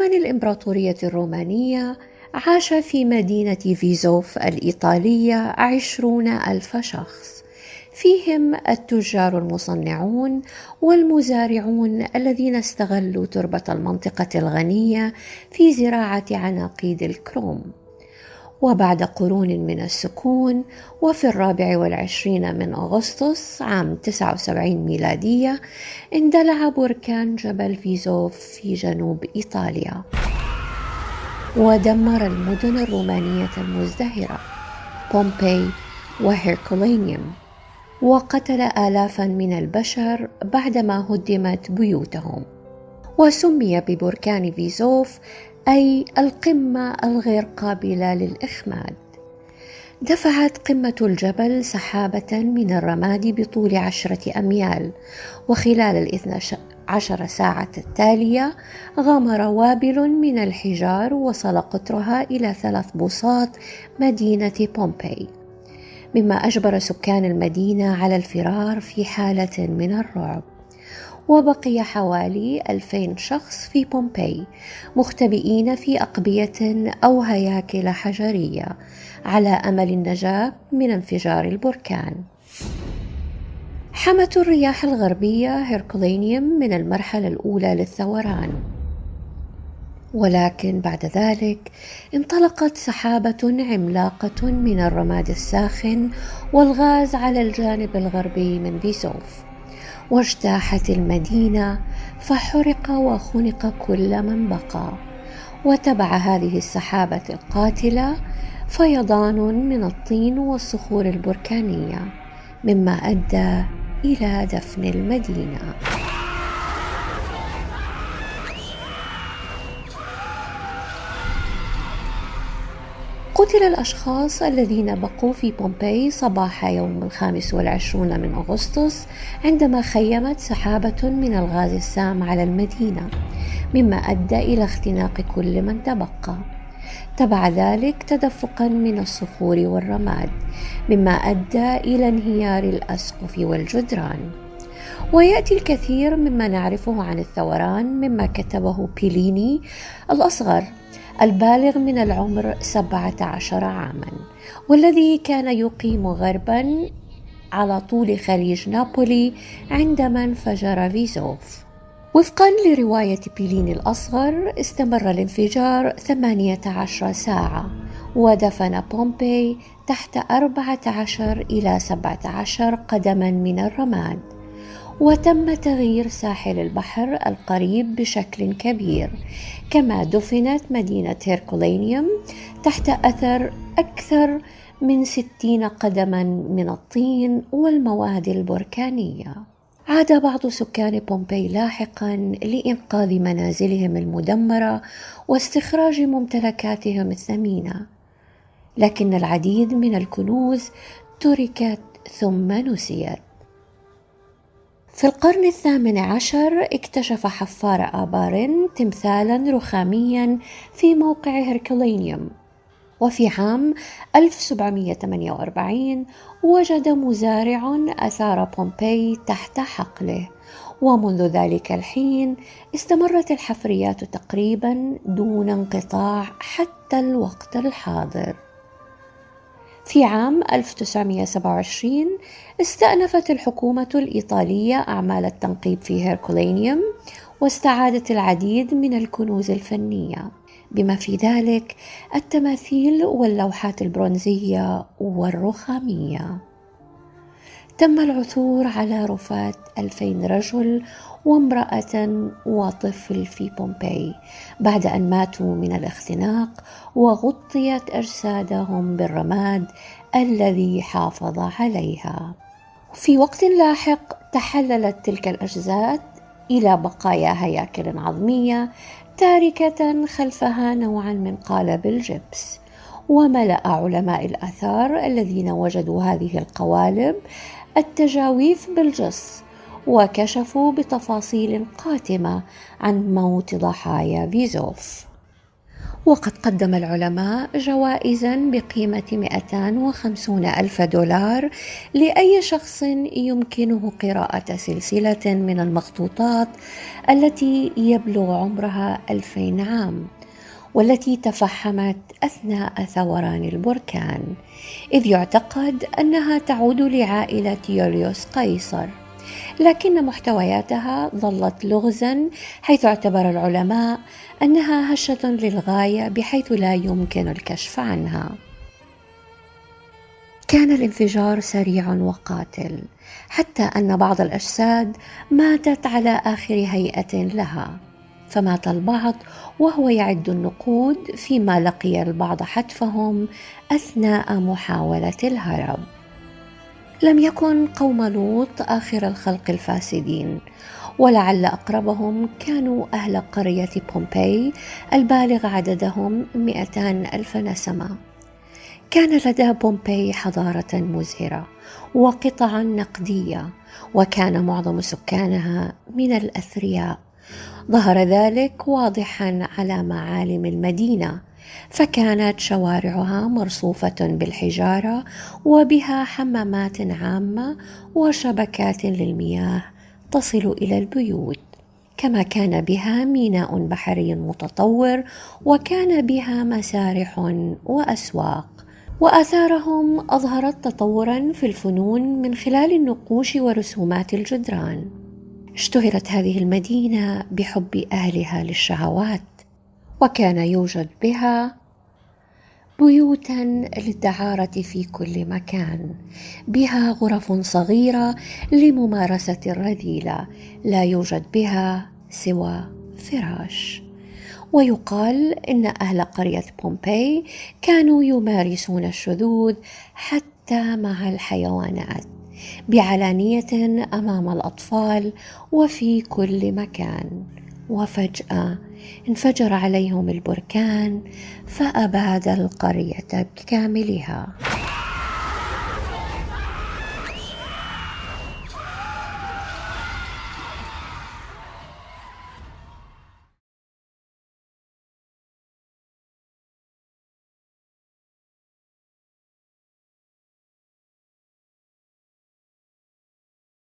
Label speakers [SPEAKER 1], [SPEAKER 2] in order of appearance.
[SPEAKER 1] زمن الإمبراطورية الرومانية عاش في مدينة فيزوف الإيطالية 20,000 شخص، فيهم التجار المصنعون والمزارعون الذين استغلوا تربة المنطقة الغنية في زراعة عناقيد الكروم. وبعد قرون من السكون، وفي 24 من أغسطس عام 79 ميلادية، اندلع بركان جبل فيزوف في جنوب إيطاليا ودمر المدن الرومانية المزدهرة بومباي وهيركولانيوم، وقتل آلافا من البشر بعدما هدمت بيوتهم. وسمي ببركان فيزوف أي القمة الغير قابلة للإخماد. دفعت قمة الجبل سحابة من الرماد بطول 10 أميال، وخلال 12 ساعة التالية غمر وابل من الحجار وصل قطرها إلى 3 بساط مدينة بومباي، مما أجبر سكان المدينة على الفرار في حالة من الرعب. وبقي حوالي 2000 شخص في بومباي مختبئين في أقبية أو هياكل حجرية على أمل النجاة من انفجار البركان. حمت الرياح الغربية هيركولانيوم من المرحلة الأولى للثوران، ولكن بعد ذلك انطلقت سحابة عملاقة من الرماد الساخن والغاز على الجانب الغربي من فيزوف، واجتاحت المدينة فحرق وخنق كل من بقى. وتبع هذه السحابة القاتلة فيضان من الطين والصخور البركانية، مما أدى إلى دفن المدينة. قتل الأشخاص الذين بقوا في بومباي صباح يوم 25 من أغسطس عندما خيمت سحابة من الغاز السام على المدينة، مما أدى إلى اختناق كل من تبقى. تبع ذلك تدفقا من الصخور والرماد، مما أدى إلى انهيار الأسقف والجدران. ويأتي الكثير مما نعرفه عن الثوران مما كتبه بيليني الأصغر البالغ من العمر 17 عاما، والذي كان يقيم غربا على طول خليج نابولي عندما انفجر فيزوف. وفقا لرواية بيليني الأصغر استمر الانفجار 18 ساعة، ودفن بومباي تحت 14 إلى 17 قدما من الرماد، وتم تغيير ساحل البحر القريب بشكل كبير، كما دفنت مدينة هيركولانيوم تحت أثر أكثر من 60 قدما من الطين والمواد البركانية. عاد بعض سكان بومباي لاحقا لإنقاذ منازلهم المدمرة واستخراج ممتلكاتهم الثمينة، لكن العديد من الكنوز تركت ثم نسيت. في القرن 18 اكتشف حفار آبار تمثالا رخاميا في موقع هيركولانيوم، وفي عام 1748 وجد مزارع آثار بومباي تحت حقله، ومنذ ذلك الحين استمرت الحفريات تقريبا دون انقطاع حتى الوقت الحاضر. في عام 1927 استأنفت الحكومة الإيطالية أعمال التنقيب في هيركولانيوم، واستعادت العديد من الكنوز الفنية بما في ذلك التماثيل واللوحات البرونزية والرخامية. تم العثور على رفات 2000 رجل وامرأة وطفل في بومباي بعد أن ماتوا من الاختناق، وغطيت أجسادهم بالرماد الذي حافظ عليها. في وقت لاحق تحللت تلك الأجزاء إلى بقايا هياكل عظمية تاركة خلفها نوعا من قالب الجبس، وملأ علماء الآثار الذين وجدوا هذه القوالب التجاويف بالجص، وكشفوا بتفاصيل قاتمة عن موت ضحايا فيزوف. وقد قدم العلماء جوائزا بقيمة 250 ألف دولار لأي شخص يمكنه قراءة سلسلة من المخطوطات التي يبلغ عمرها 2000 عام، والتي تفحمت أثناء ثوران البركان، إذ يعتقد أنها تعود لعائلة يوليوس قيصر، لكن محتوياتها ظلت لغزاً، حيث اعتبر العلماء أنها هشة للغاية بحيث لا يمكن الكشف عنها. كان الانفجار سريع وقاتل، حتى أن بعض الأجساد ماتت على آخر هيئة لها، فمات البعض وهو يعد النقود، فيما لقي البعض حتفهم أثناء محاولة الهرب. لم يكن قوم لوط آخر الخلق الفاسدين، ولعل أقربهم كانوا أهل قرية بومباي البالغ عددهم 200 ألف نسمة. كان لدى بومباي حضارة مزهرة وقطعا نقدية، وكان معظم سكانها من الأثرياء. ظهر ذلك واضحا على معالم المدينة، فكانت شوارعها مرصوفة بالحجارة وبها حمامات عامة وشبكات للمياه تصل إلى البيوت، كما كان بها ميناء بحري متطور، وكان بها مسارح وأسواق. وآثارهم أظهرت تطورا في الفنون من خلال النقوش ورسومات الجدران. اشتهرت هذه المدينة بحب أهلها للشهوات، وكان يوجد بها بيوتا للدعارة في كل مكان، بها غرف صغيرة لممارسة الرذيلة لا يوجد بها سوى فراش. ويقال إن أهل قرية بومباي كانوا يمارسون الشذوذ حتى مع الحيوانات بعلانية أمام الأطفال وفي كل مكان. وفجأة انفجر عليهم البركان فأباد القرية بكاملها.